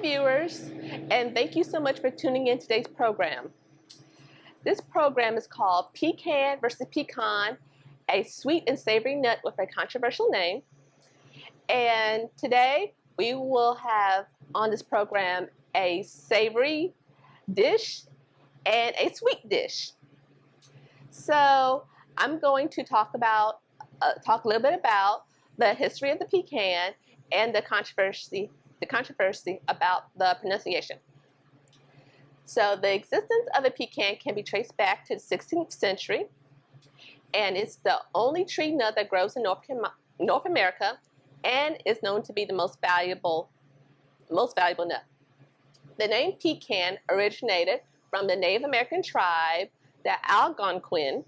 viewers, and thank you so much for tuning in today's program. This program is called Pecan versus Pecan, a sweet and savory nut with a controversial name. And today we will have on this program a savory dish and a sweet dish. So I'm going to talk a little bit about the history of the pecan and the controversy about the pronunciation. So the existence of the pecan can be traced back to the 16th century, and it's the only tree nut that grows in North America and is known to be the most valuable nut. The name pecan originated from the Native American tribe, the Algonquin.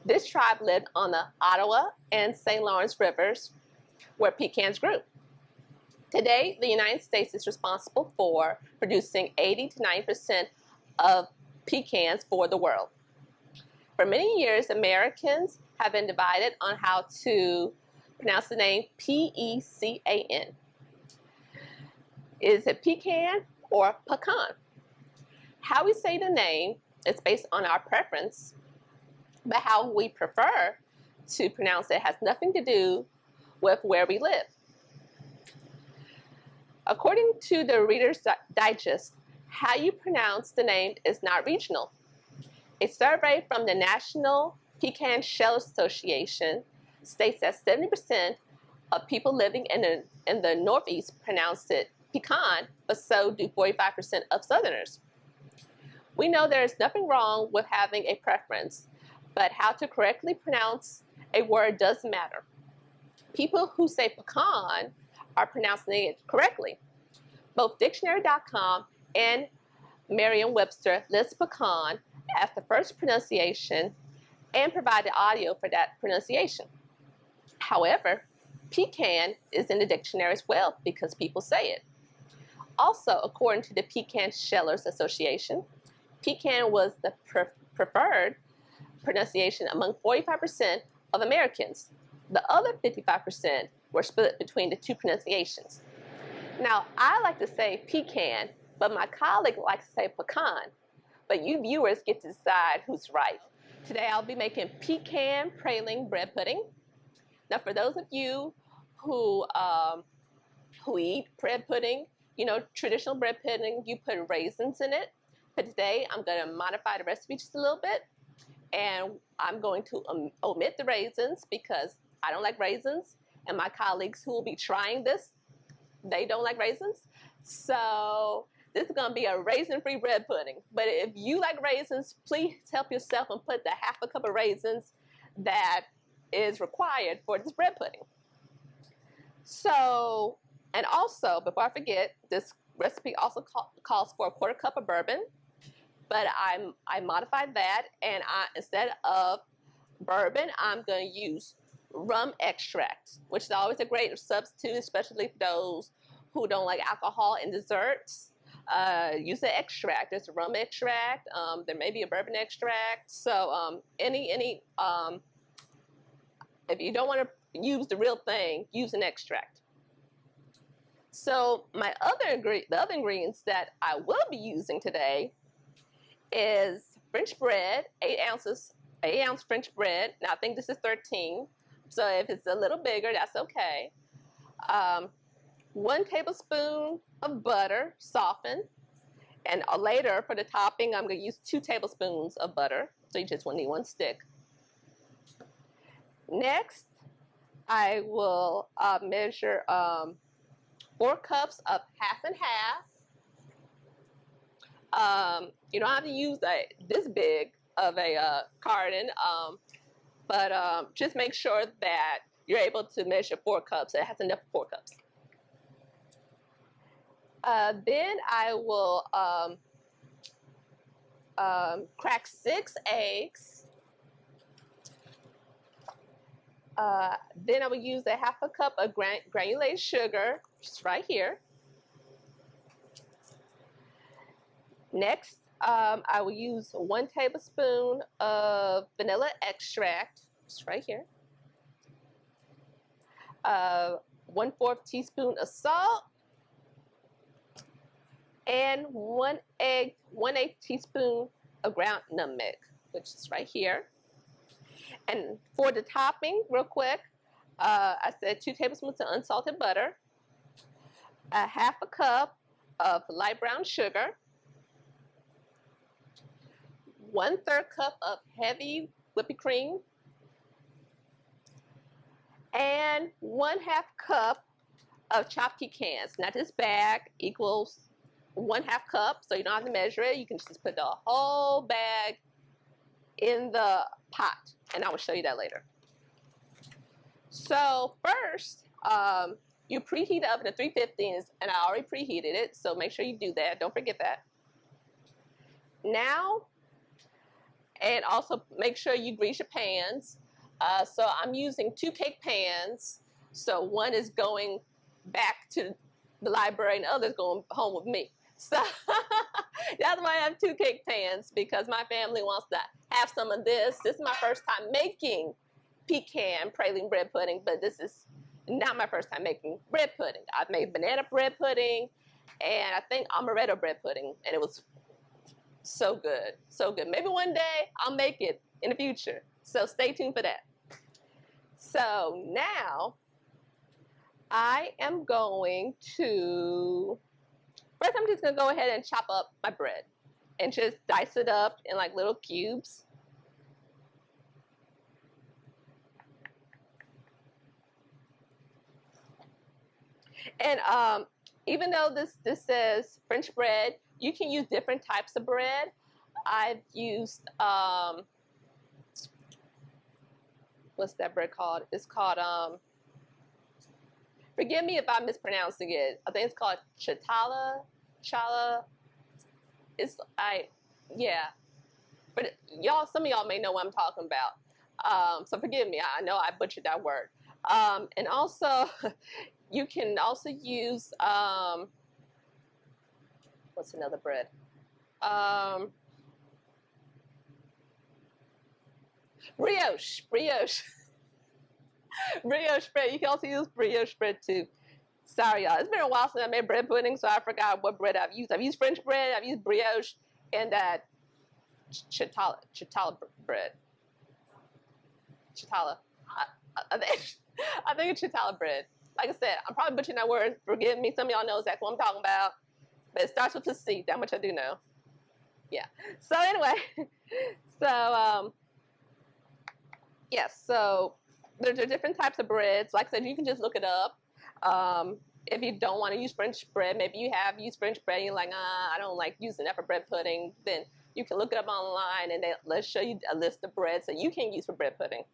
This tribe lived on the Ottawa and St. Lawrence rivers where pecans grew. Today, the United States is responsible for producing 80 to 90% of pecans for the world. For many years, Americans have been divided on how to pronounce the name P-E-C-A-N. Is it pecan or pecan? How we say the name is based on our preference, but how we prefer to pronounce it has nothing to do with where we live. According to the Reader's Digest, how you pronounce the name is not regional. A survey from the National Pecan Shellers Association states that 70% of people living in the Northeast pronounce it pecan, but so do 45% of Southerners. We know there is nothing wrong with having a preference, but how to correctly pronounce a word does matter. People who say pecan are pronouncing it correctly. Both dictionary.com and Merriam-Webster list pecan as the first pronunciation and provide the audio for that pronunciation. However, pecan is in the dictionary as well because people say it. Also, according to the Pecan Shellers Association, pecan was the preferred pronunciation among 45% of Americans. The other 55% were split between the two pronunciations. Now, I like to say pecan, but my colleague likes to say pecan. But you viewers get to decide who's right. Today, I'll be making pecan praline bread pudding. Now, for those of you who eat bread pudding, you know, traditional bread pudding, you put raisins in it. But today, I'm going to modify the recipe just a little bit. And I'm going to omit the raisins because I don't like raisins. And my colleagues who will be trying this, they don't like raisins. So this is going to be a raisin-free bread pudding. But if you like raisins, please help yourself and put the half a cup of raisins that is required for this bread pudding. So, and also, before I forget, this recipe also calls for a quarter cup of bourbon. But I modified that, and instead of bourbon, I'm going to use rum extract, which is always a great substitute, especially for those who don't like alcohol in desserts. Use the extract. There's a rum extract. There may be a bourbon extract. So if you don't want to use the real thing, use an extract. So the other ingredients that I will be using today is French bread, 8 ounce French bread. Now I think this is 13, so if it's a little bigger, that's okay. 1 tablespoon of butter, softened, and later for the topping, I'm going to use 2 tablespoons of butter. So you just need 1 stick. Next, I will measure 4 cups of half and half. You don't have to use this big of a carton, but just make sure that you're able to measure 4 cups. It has enough 4 cups. Then I will crack 6 eggs. Then I will use a half a cup of granulated sugar, just right here. Next, I will use 1 tablespoon of vanilla extract, just right here. 1/4 teaspoon of salt. and 1/8 teaspoon of ground nutmeg, which is right here. And for the topping, real quick, I said 2 tablespoons of unsalted butter, a 1/2 cup of light brown sugar, 1/3 cup of heavy whipping cream, and 1/2 cup of chopped pecans. Now this bag equals 1/2 cup, so you don't have to measure it. You can just put the whole bag in the pot, and I will show you that later. So first, you preheat the oven to 350, and I already preheated it, so make sure you do that. Don't forget that. Now, and also make sure you grease your pans. So I'm using 2 cake pans. So one is going back to the library and the other is going home with me. So that's why I have 2 cake pans, because my family wants to have some of this. This is my first time making pecan praline bread pudding, but this is not my first time making bread pudding. I've made banana bread pudding, and I think amaretto bread pudding, and it was so good, so good. Maybe one day I'll make it in the future, so stay tuned for that. So now I am going to, first I'm just gonna go ahead and chop up my bread and just dice it up in like little cubes. And even though this says French bread, you can use different types of bread. I've used, what's that bread called? It's called, forgive me if I'm mispronouncing it. I think it's called chala. Yeah. But y'all, some of y'all may know what I'm talking about. So forgive me, I know I butchered that word. And also, you can also use, what's another bread? Brioche. Brioche bread. You can also use brioche bread too. Sorry, y'all. It's been a while since I made bread pudding, so I forgot what bread I've used. I've used French bread, I've used brioche, and that chatala bread. Chatala. I think it's chatala bread. Like I said, I'm probably butchering that word. Forgive me. Some of y'all know exactly what I'm talking about. But it starts with a C. That much I do know. Yeah. So anyway, so yes. So there's different types of breads. Like I said, you can just look it up. If you don't want to use French bread, maybe you have used French bread and you're like, I don't like using that for bread pudding, then you can look it up online and let's show you a list of breads that you can use for bread pudding.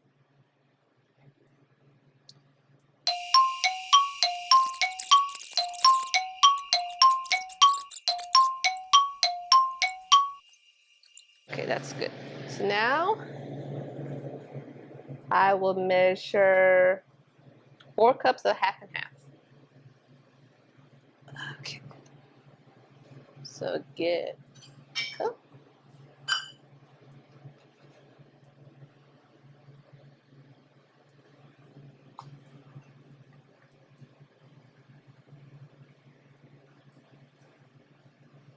Okay, that's good. So now I will measure 4 cups of 1/2 and 1/2. Okay. So get a cup.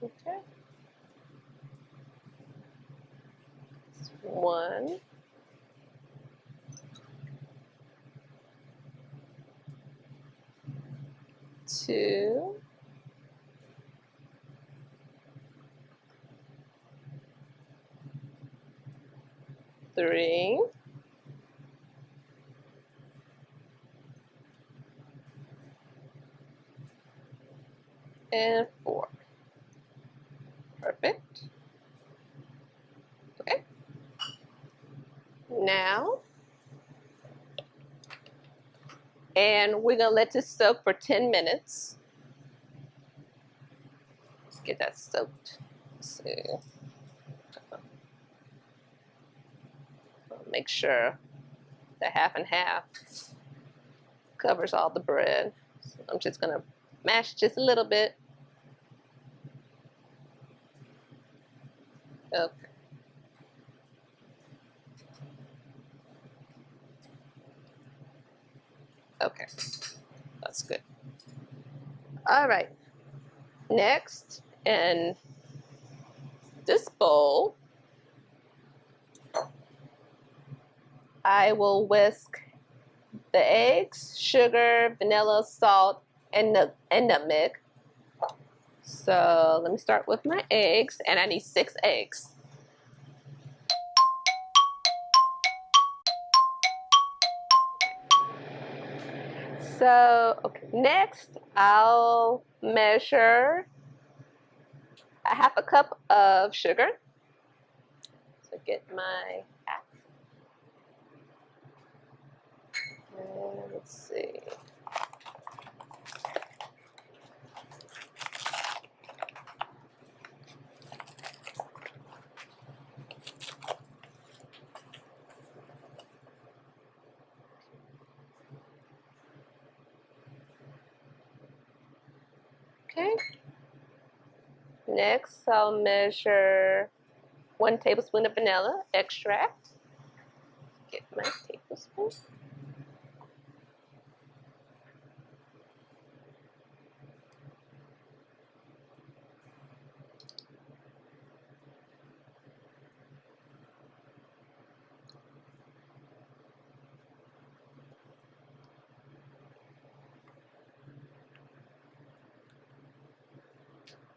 Okay. 1, 2, 3, 4. Perfect. Okay. Now, and we're gonna let this soak for 10 minutes. Get that soaked. Let's see. Make sure the 1/2 and 1/2 covers all the bread. So I'm just gonna mash just a little bit. Okay. Okay, that's good. All right, next, in this bowl, I will whisk the eggs, sugar, vanilla, salt, and nutmeg. So let me start with my eggs, and I need 6 eggs. So next I'll measure a 1/2 cup of sugar. So get my half. And let's see. Okay. Next, I'll measure 1 tablespoon of vanilla extract. Get my tablespoon.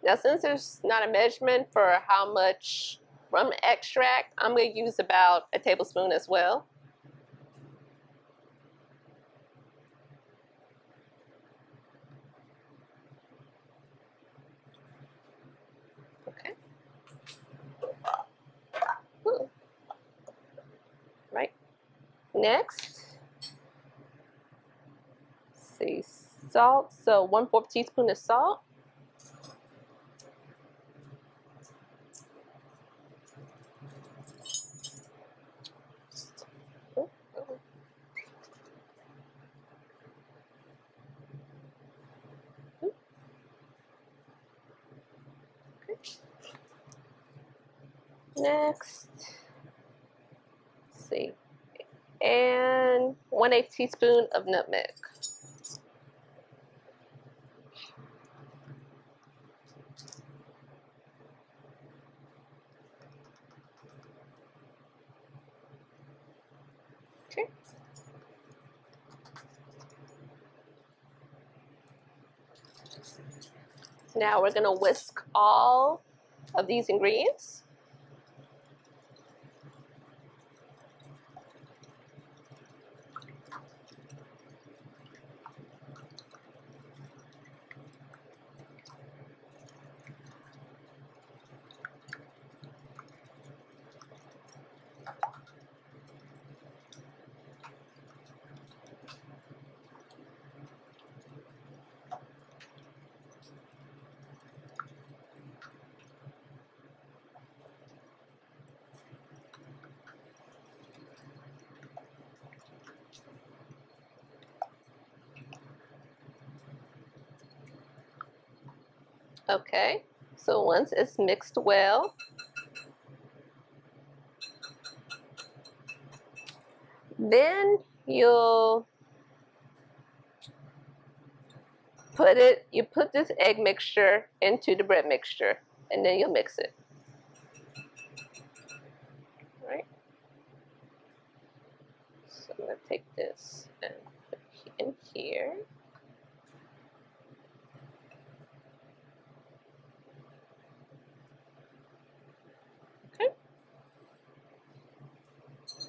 Now, since there's not a measurement for how much rum extract, I'm going to use about a tablespoon as well. Okay. Ooh. Right. Next, let's see, salt. So 1/4 teaspoon of salt. Next, let's see, and 1/8 teaspoon of nutmeg. Okay. Now we're going to whisk all of these ingredients. Okay, so once it's mixed well, then you'll put this egg mixture into the bread mixture, and then you'll mix it. All right. So I'm gonna take this and put it in here. Okay.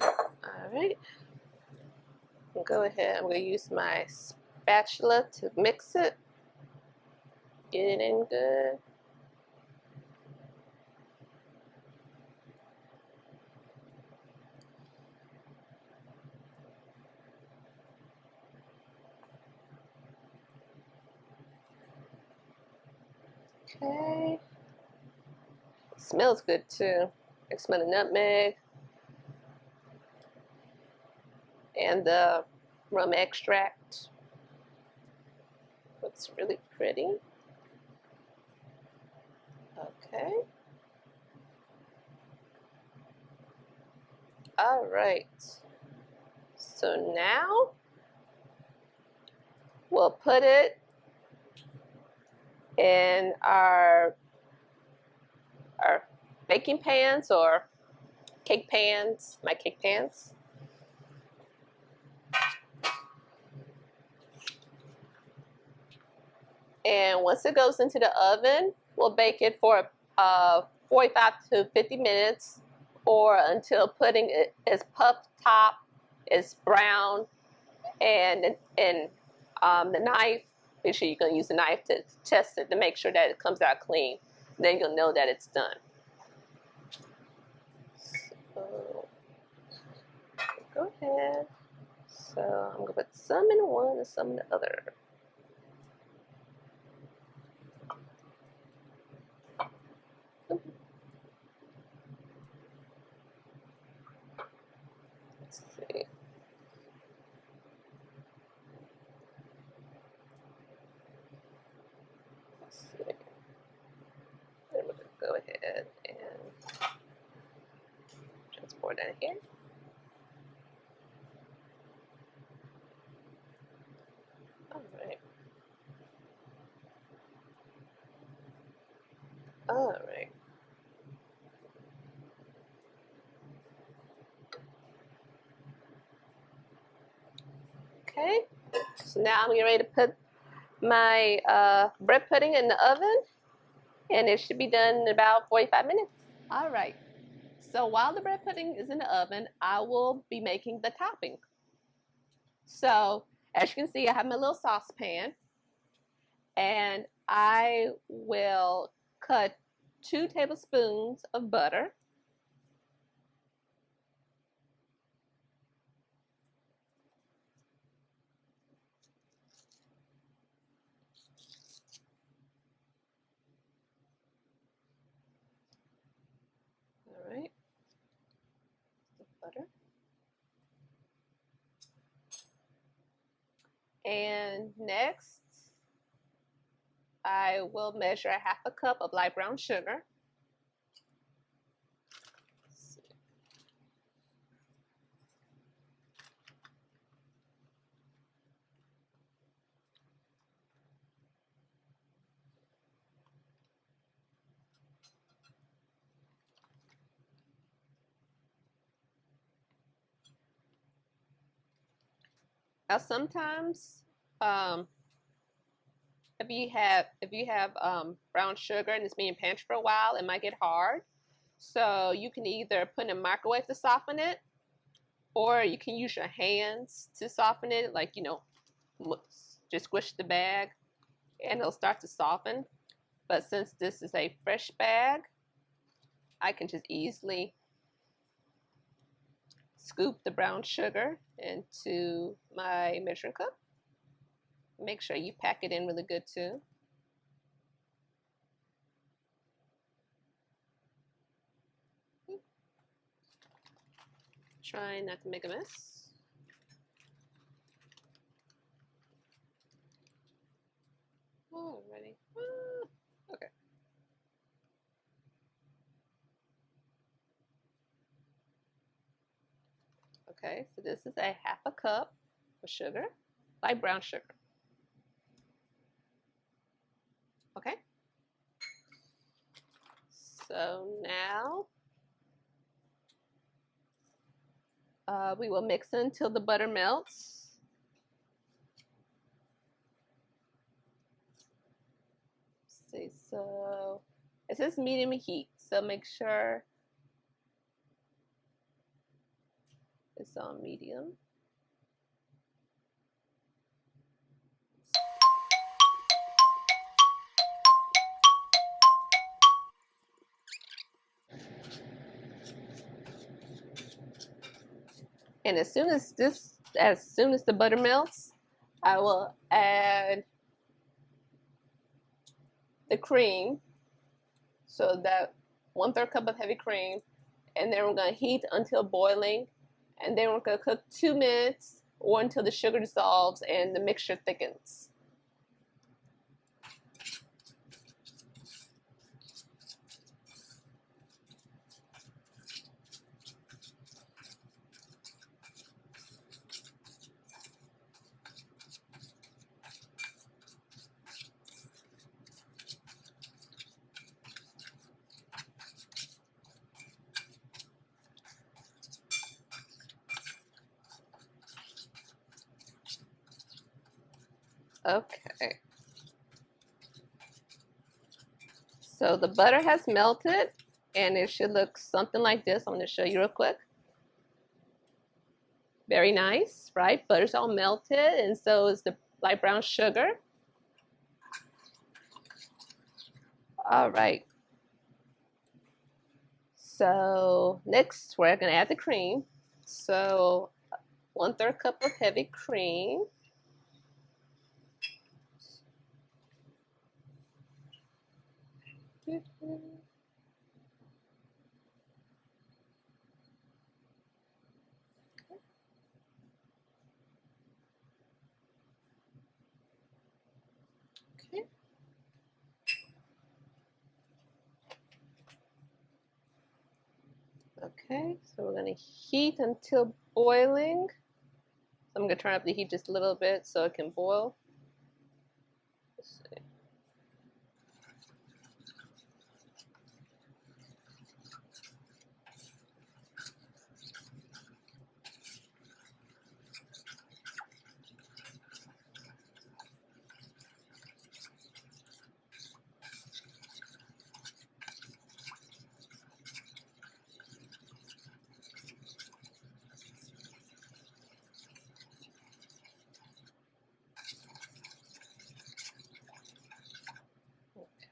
All right. Go ahead. I'm gonna use my spatula to mix it. Get it in good. Okay. It smells good too. I smell the nutmeg and the rum extract. Looks really pretty. Okay. All right. So now we'll put it in our our baking pans or cake pans, my cake pans. And once it goes into the oven, we'll bake it for 45 to 50 minutes or until pudding is puffed top, is brown, and the knife, make sure you're going to use the knife to test it to make sure that it comes out clean. Then you'll know that it's done. So, go ahead. So I'm going to put some in one and some in the other. Let's see. Then we're going to go ahead and transport that here. All right. All right. Okay. So now I'm getting ready to put my bread pudding in the oven, and it should be done in about 45 minutes. All right. So while the bread pudding is in the oven, I will be making the topping. So as you can see, I have my little saucepan, and I will cut 2 tablespoons of butter. All right. Butter. And next, I will measure 1/2 cup of light brown sugar. Now sometimes, if you have brown sugar and it's being pantry for a while, it might get hard. So you can either put it in a microwave to soften it, or you can use your hands to soften it, like, you know, just squish the bag and it'll start to soften. But since this is a fresh bag, I can just easily scoop the brown sugar into my measuring cup. Make sure you pack it in really good too. Try not to make a mess. Alrighty. Okay. Okay, so this is a 1/2 cup of sugar, light brown sugar. Okay. So now we will mix until the butter melts. Let's see, so it says medium heat, so make sure it's on medium. And as soon as the butter melts, I will add the cream. So that 1/3 cup of heavy cream, and then we're gonna heat until boiling, and then we're gonna cook 2 minutes or until the sugar dissolves and the mixture thickens. Okay. So the butter has melted and it should look something like this. I'm going to show you real quick. Very nice, right? Butter's all melted and so is the light brown sugar. All right. So next we're going to add the cream. So 1/3 cup of heavy cream. Okay. Okay, so we're going to heat until boiling. So I'm going to turn up the heat just a little bit so it can boil. Let's see.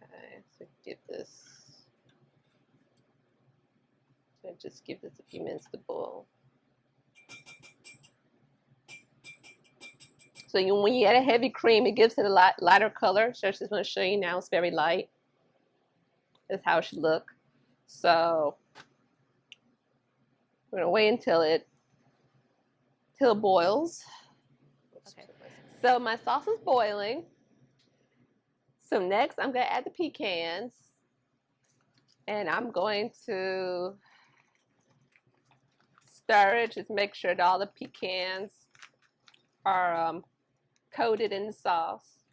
Okay, so just give this a few minutes to boil. So when you add a heavy cream, it gives it a lighter color. So I just want to show you now, it's very light. That's how it should look. So we're gonna wait until it boils. Okay. So my sauce is boiling. So next I'm gonna add the pecans. And I'm going to stir it, just make sure that all the pecans are coated in the sauce.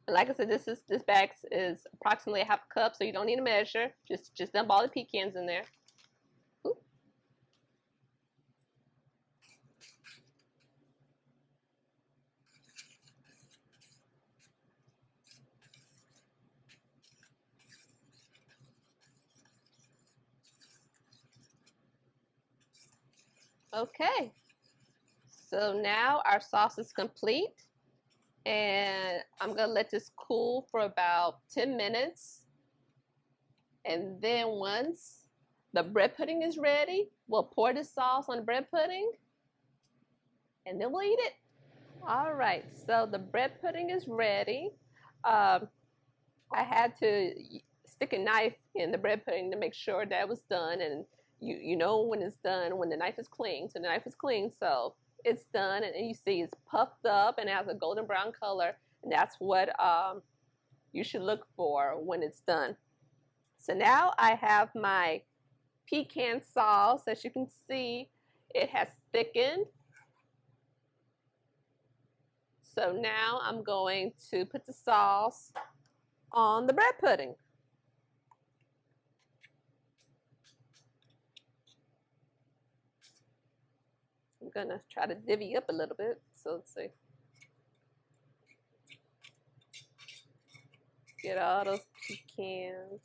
And like I said, this bag is approximately a 1/2 cup, so you don't need to measure. Just dump all the pecans in there. Ooh. Okay, so now our sauce is complete, and I'm gonna let this cool for about 10 minutes. And then once the bread pudding is ready, we'll pour the sauce on the bread pudding, and then we'll eat it. All right, so the bread pudding is ready. I had to stick a knife in the bread pudding to make sure that it was done, and you know when it's done when the knife is clean. So the knife is clean, so it's done, and you see it's puffed up and it has a golden brown color, and that's what you should look for when it's done. So now I have my pecan sauce. As you can see, it has thickened. So now I'm going to put the sauce on the bread pudding. I'm gonna try to divvy up a little bit. So let's see. Get all those pecans.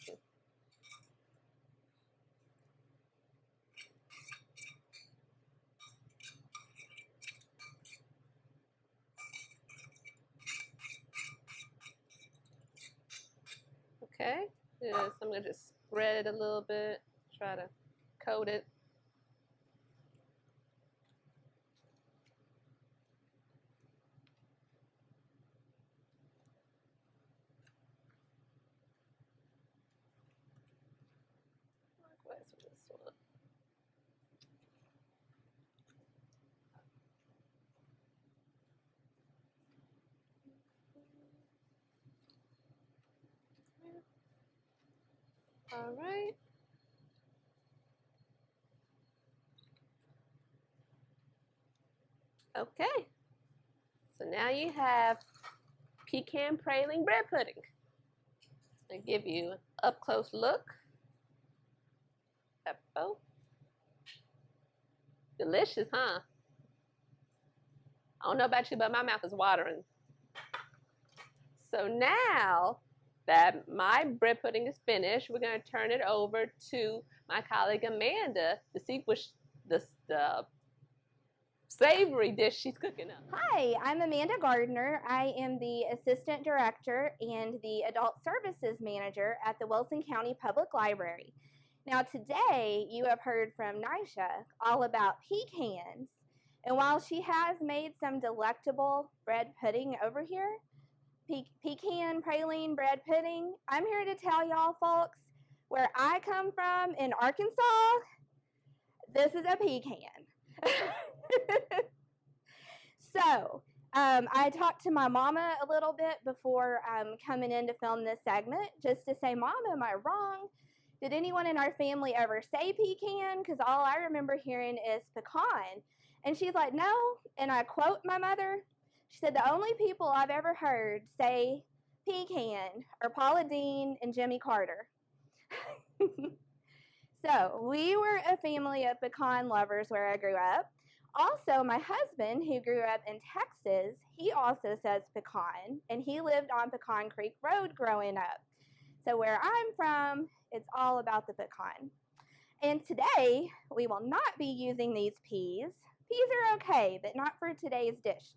Okay, yes, I'm gonna just spread it a little bit, try to coat it. Likewise for this one. All right. Okay. So now you have pecan praline bread pudding. I give you an up close look. Delicious, huh? I don't know about you, but my mouth is watering. So now that my bread pudding is finished, we're going to turn it over to my colleague Amanda to see which the savory dish she's cooking up. Hi, I'm Amanda Gardner. I am the Assistant Director and the Adult Services Manager at the Wilson County Public Library. Now today you have heard from Naija all about pecans, and while she has made some delectable bread pudding over here, pecan praline bread pudding, I'm here to tell y'all folks, where I come from in Arkansas, this is a pecan. So, I talked to my mama a little bit before coming in to film this segment, just to say, Mama, am I wrong? Did anyone in our family ever say pecan? Because all I remember hearing is pecan. And she's like, no, and I quote my mother, she said, the only people I've ever heard say pecan are Paula Deen and Jimmy Carter. So, we were a family of pecan lovers where I grew up. Also, my husband, who grew up in Texas, he also says pecan, and he lived on Pecan Creek Road growing up. So where I'm from, it's all about the pecan. And today, we will not be using these peas. Peas are okay, but not for today's dish.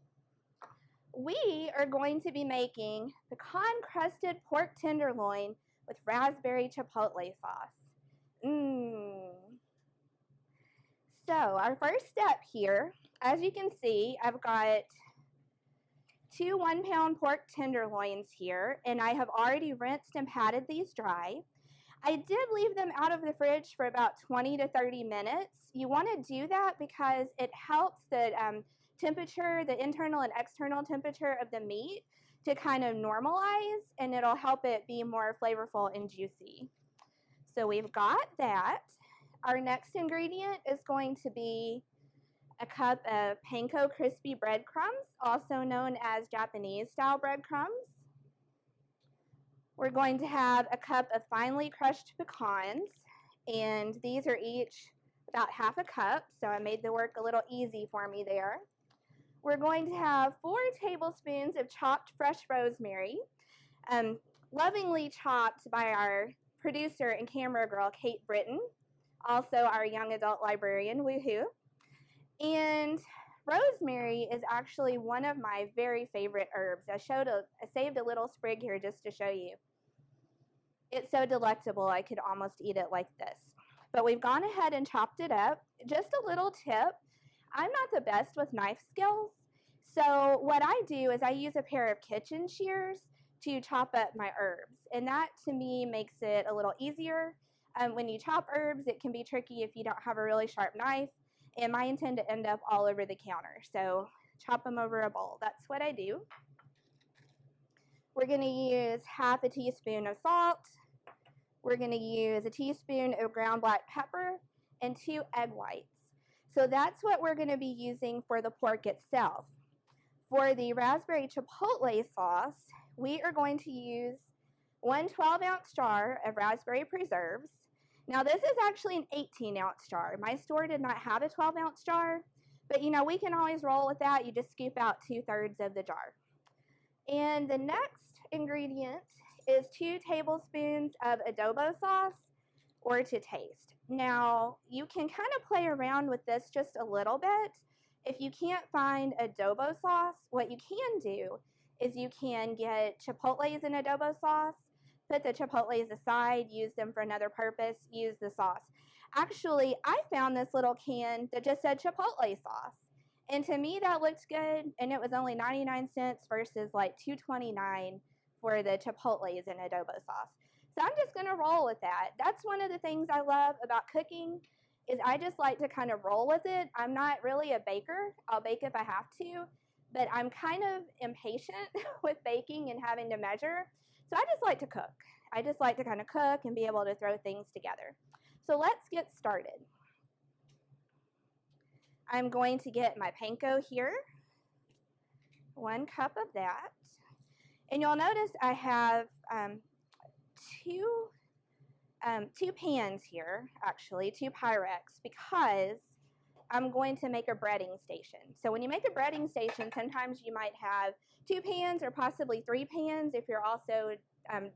We are going to be making pecan crusted pork tenderloin with raspberry chipotle sauce. So our first step here, as you can see, I've got 2 1-pound pork tenderloins here, and I have already rinsed and patted these dry. I did leave them out of the fridge for about 20 to 30 minutes. You want to do that because it helps the temperature, the internal and external temperature of the meat to kind of normalize, and it'll help it be more flavorful and juicy. So we've got that. Our next ingredient is going to be a cup of Panko crispy breadcrumbs, also known as Japanese style breadcrumbs. We're going to have a cup of finely crushed pecans, and these are each about half a cup, so I made the work a little easy for me there. We're going to have 4 tablespoons of chopped fresh rosemary, lovingly chopped by our producer and camera girl, Kate Britton, also our young adult librarian, woohoo. And rosemary is actually one of my very favorite herbs. I saved a little sprig here just to show you. It's so delectable, I could almost eat it like this. But we've gone ahead and chopped it up. Just a little tip, I'm not the best with knife skills, so what I do is I use a pair of kitchen shears to chop up my herbs, and that to me makes it a little easier. When you chop herbs, it can be tricky if you don't have a really sharp knife, and mine tend to end up all over the counter, so chop them over a bowl. That's what I do. We're going to use half a teaspoon of salt. We're going to use a teaspoon of ground black pepper and 2 egg whites. So that's what we're going to be using for the pork itself. For the raspberry chipotle sauce, we are going to use 1 12-ounce jar of raspberry preserves. Now this is actually an 18-ounce jar. My store did not have a 12-ounce jar, but you know, we can always roll with that. You just scoop out 2/3 of the jar. And the next ingredient is 2 tablespoons of adobo sauce, or to taste. Now, you can kind of play around with this just a little bit. If you can't find adobo sauce, what you can do is you can get chipotles in adobo sauce, put the chipotles aside, use them for another purpose, use the sauce. Actually, I found this little can that just said chipotle sauce. And to me, that looked good, and it was only 99 cents versus like $2.29 for the chipotles in adobo sauce. So I'm just going to roll with that. That's one of the things I love about cooking, is I just like to kind of roll with it. I'm not really a baker. I'll bake if I have to, but I'm kind of impatient with baking and having to measure. So I just like to cook. I just like to kind of cook and be able to throw things together. So let's get started. I'm going to get my panko here, 1 cup of that. And you'll notice I have two pans here, actually, 2 Pyrex, because I'm going to make a breading station. So when you make a breading station, sometimes you might have 2 pans or possibly 3 pans if you're also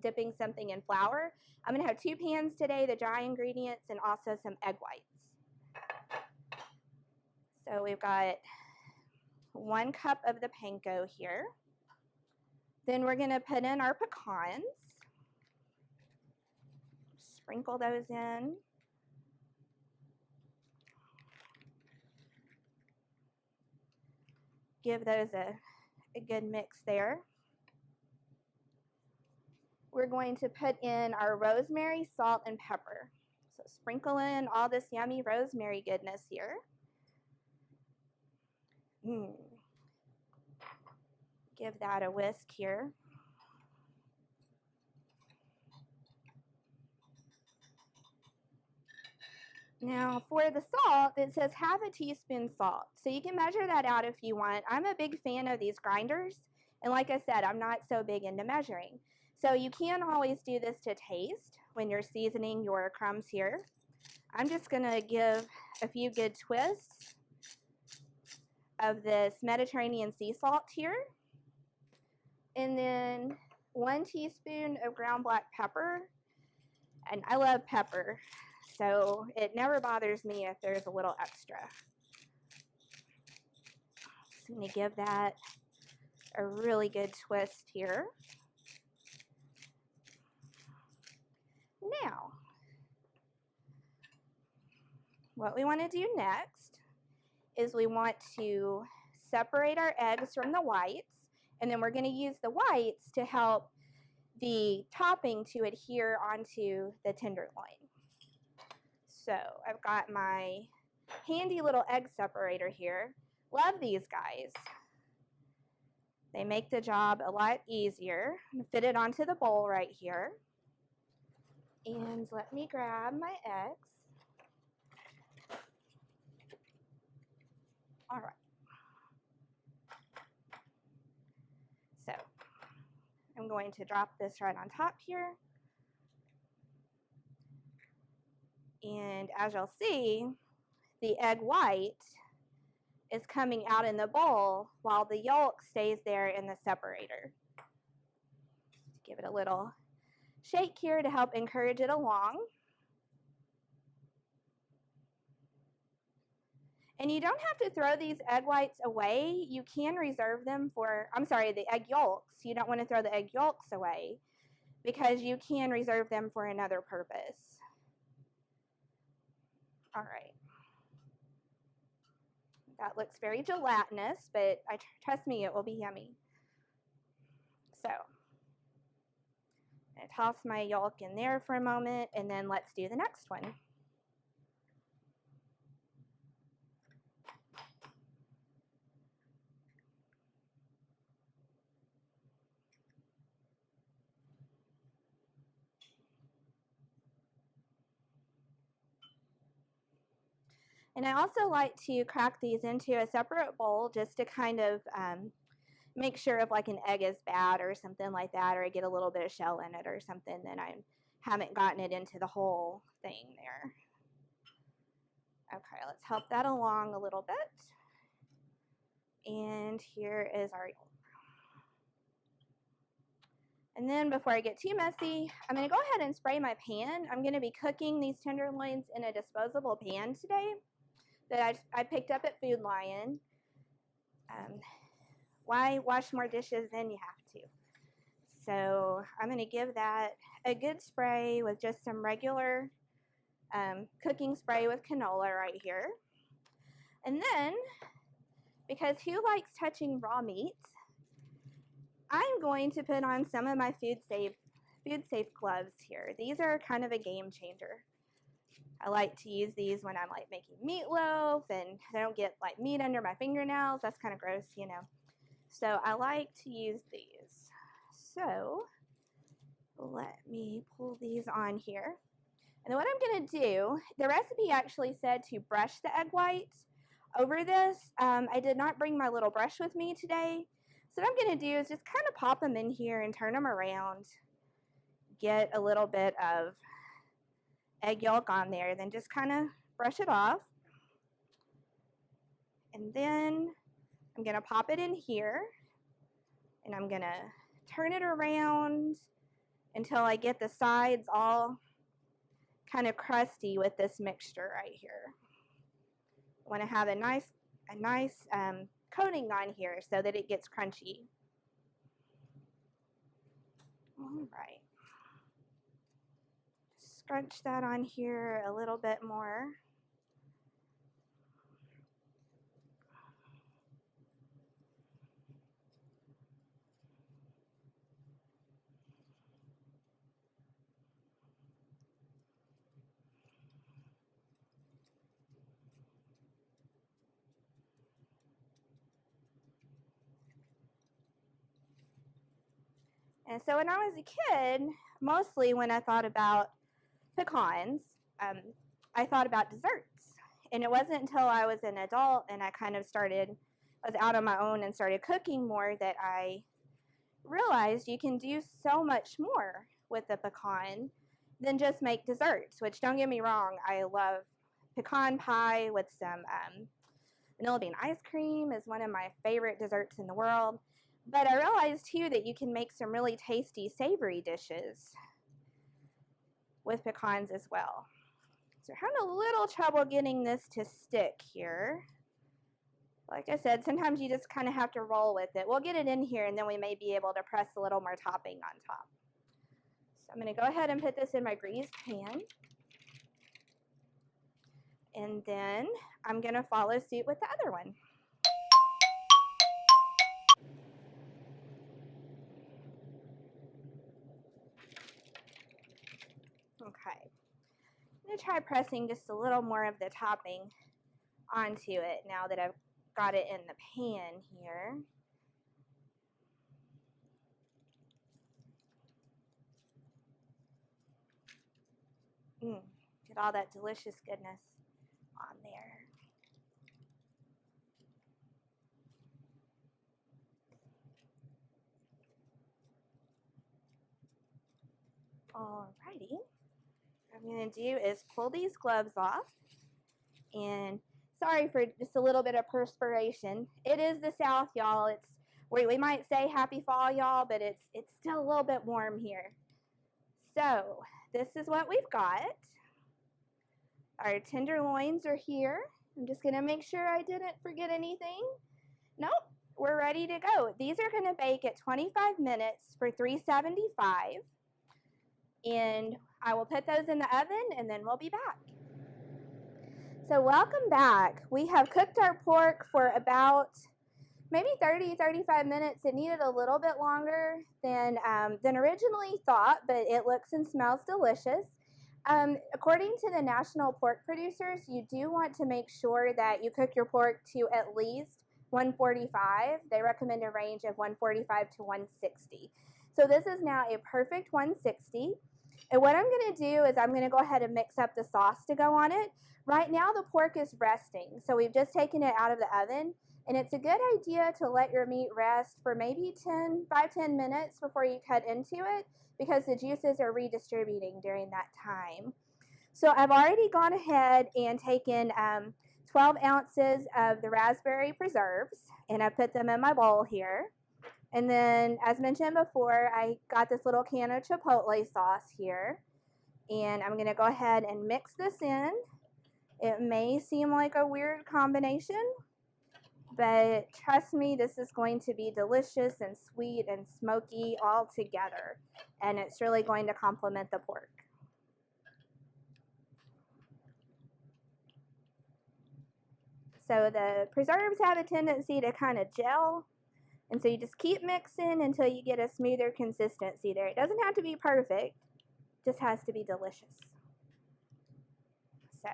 dipping something in flour. I'm going to have 2 pans today, the dry ingredients, and also some egg whites. So we've got 1 cup of the panko here. Then we're going to put in our pecans. Sprinkle those in. Give those a good mix there. We're going to put in our rosemary, salt, and pepper. So sprinkle in all this yummy rosemary goodness here. Give that a whisk here. Now for the salt, it says half a teaspoon salt. So you can measure that out if you want. I'm a big fan of these grinders. And like I said, I'm not so big into measuring. So you can always do this to taste when you're seasoning your crumbs here. I'm just going to give a few good twists of this Mediterranean sea salt here. And then 1 teaspoon of ground black pepper. And I love pepper, so it never bothers me if there's a little extra. So I'm going to give that a really good twist here. Now, what we want to do next is we want to separate our eggs from the whites, and then we're going to use the whites to help the topping to adhere onto the tenderloin. So I've got my handy little egg separator here. Love these guys. They make the job a lot easier. I'm going to fit it onto the bowl right here. And let me grab my eggs. All right. So I'm going to drop this right on top here. And as you'll see, the egg white is coming out in the bowl while the yolk stays there in the separator. Give it a little shake here to help encourage it along. And you don't have to throw these egg whites away. You can reserve them for, the egg yolks. You don't want to throw the egg yolks away because you can reserve them for another purpose. All right. That looks very gelatinous, but trust me, it will be yummy. So, I'm going to toss my yolk in there for a moment, and then let's do the next one. And I also like to crack these into a separate bowl just to kind of make sure if like an egg is bad or something like that, or I get a little bit of shell in it or something, then I haven't gotten it into the whole thing there. Okay, let's help that along a little bit. And here is our yolk. And then before I get too messy, I'm going to go ahead and spray my pan. I'm going to be cooking these tenderloins in a disposable pan today that I picked up at Food Lion. Why wash more dishes than you have to? So I'm going to give that a good spray with just some regular cooking spray with canola right here. And then, because who likes touching raw meat, I'm going to put on some of my food safe gloves here. These are kind of a game changer. I like to use these when I'm like making meatloaf and I don't get like meat under my fingernails. That's kind of gross, you know. So I like to use these. So let me pull these on here. And then what I'm going to do, the recipe actually said to brush the egg whites over this. I did not bring my little brush with me today. So what I'm going to do is just kind of pop them in here and turn them around. Get a little bit of egg yolk on there, then just kind of brush it off. And then I'm going to pop it in here, and I'm going to turn it around until I get the sides all kind of crusty with this mixture right here. I want to have a nice coating on here so that it gets crunchy. All right. Scrunch that on here a little bit more. And so when I was a kid, mostly when I thought about pecans, I thought about desserts. And it wasn't until I was an adult and I was out on my own and started cooking more that I realized you can do so much more with a pecan than just make desserts, which, don't get me wrong, I love pecan pie with some vanilla bean ice cream is one of my favorite desserts in the world. But I realized too that you can make some really tasty savory dishes with pecans as well. So we're having a little trouble getting this to stick here. Like I said, sometimes you just kind of have to roll with it. We'll get it in here and then we may be able to press a little more topping on top. So I'm going to go ahead and put this in my greased pan. And then I'm going to follow suit with the other one. Okay. I'm going to try pressing just a little more of the topping onto it now that I've got it in the pan here. Get all that delicious goodness on there. Alrighty. What I'm going to do is pull these gloves off. And sorry for just a little bit of perspiration. It is the South, y'all. We might say happy fall, y'all, but it's still a little bit warm here. So this is what we've got. Our tenderloins are here. I'm just going to make sure I didn't forget anything. Nope, we're ready to go. These are going to bake at 25 minutes for 375. And I will put those in the oven and then we'll be back. So welcome back. We have cooked our pork for about maybe 30-35 minutes. It needed a little bit longer than originally thought, but it looks and smells delicious. According to the national pork producers, you do want to make sure that you cook your pork to at least 145. They recommend a range of 145 to 160. So this is now a perfect 160. And what I'm going to do is I'm going to go ahead and mix up the sauce to go on it. Right now the pork is resting, so we've just taken it out of the oven. And it's a good idea to let your meat rest for maybe 5-10 minutes before you cut into it, because the juices are redistributing during that time. So I've already gone ahead and taken 12 ounces of the raspberry preserves, and I put them in my bowl here. And then, as mentioned before, I got this little can of Chipotle sauce here. And I'm going to go ahead and mix this in. It may seem like a weird combination, but trust me, this is going to be delicious and sweet and smoky all together. And it's really going to complement the pork. So the preserves have a tendency to kind of gel. And so you just keep mixing until you get a smoother consistency there. It doesn't have to be perfect, it just has to be delicious. So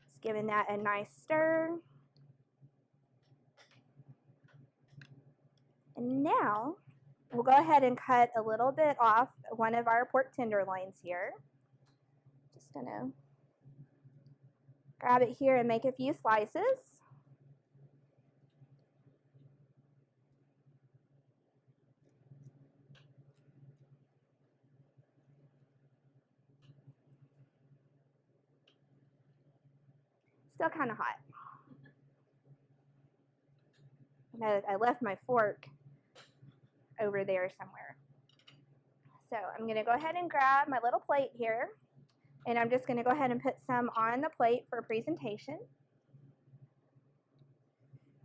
just giving that a nice stir. And now we'll go ahead and cut a little bit off one of our pork tenderloins here. Just gonna grab it here and make a few slices. Still kind of hot. I left my fork over there somewhere. So I'm going to go ahead and grab my little plate here, and I'm just going to go ahead and put some on the plate for presentation.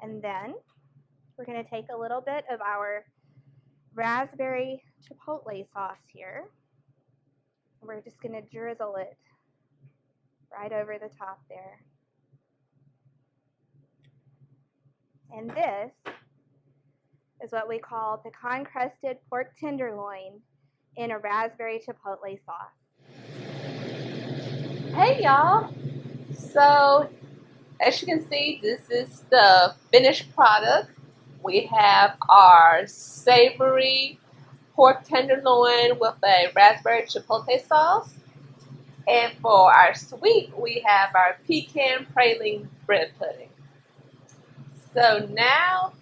And then we're going to take a little bit of our raspberry chipotle sauce here. We're just going to drizzle it right over the top there. And this is what we call pecan crusted pork tenderloin in a raspberry chipotle sauce. Hey y'all! So as you can see, this is the finished product. We have our savory pork tenderloin with a raspberry chipotle sauce. And for our sweet, we have our pecan praline bread pudding. So now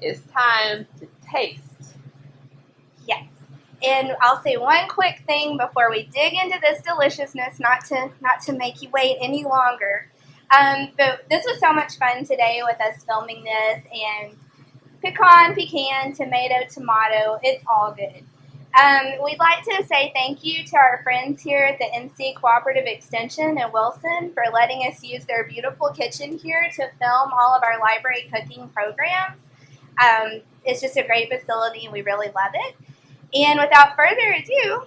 it's time to taste. Yes. And I'll say one quick thing before we dig into this deliciousness, not to make you wait any longer. But this was so much fun today with us filming this, and pecan, tomato, it's all good. We'd like to say thank you to our friends here at the NC Cooperative Extension in Wilson for letting us use their beautiful kitchen here to film all of our library cooking programs. It's just a great facility and we really love it. And without further ado,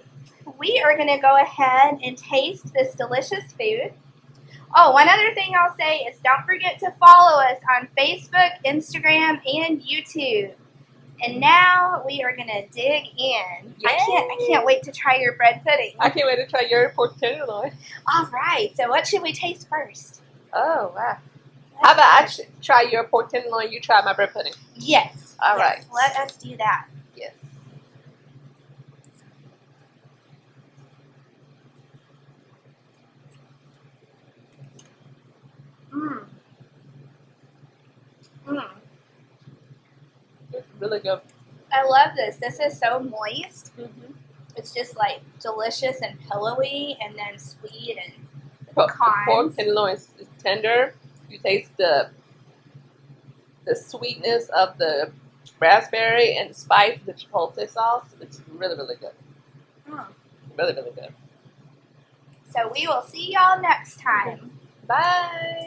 we are going to go ahead and taste this delicious food. Oh, one other thing I'll say is don't forget to follow us on Facebook, Instagram, and YouTube. And now we are going to dig in. Yay. I can't wait to try your bread pudding. I can't wait to try your pork tenderloin. All right. So what should we taste first? Oh, wow. How about I try your pork tenderloin, you try my bread pudding? Yes. All right. Let us do that. Yes. It's really good. I love this. This is so moist. Mm-hmm. It's just like delicious and pillowy, and then sweet and The pecans. pork tenderloin is tender. You taste the sweetness of the raspberry and the spice of the chipotle sauce. It's really, really good. Really, really good. So we will see y'all next time. Bye.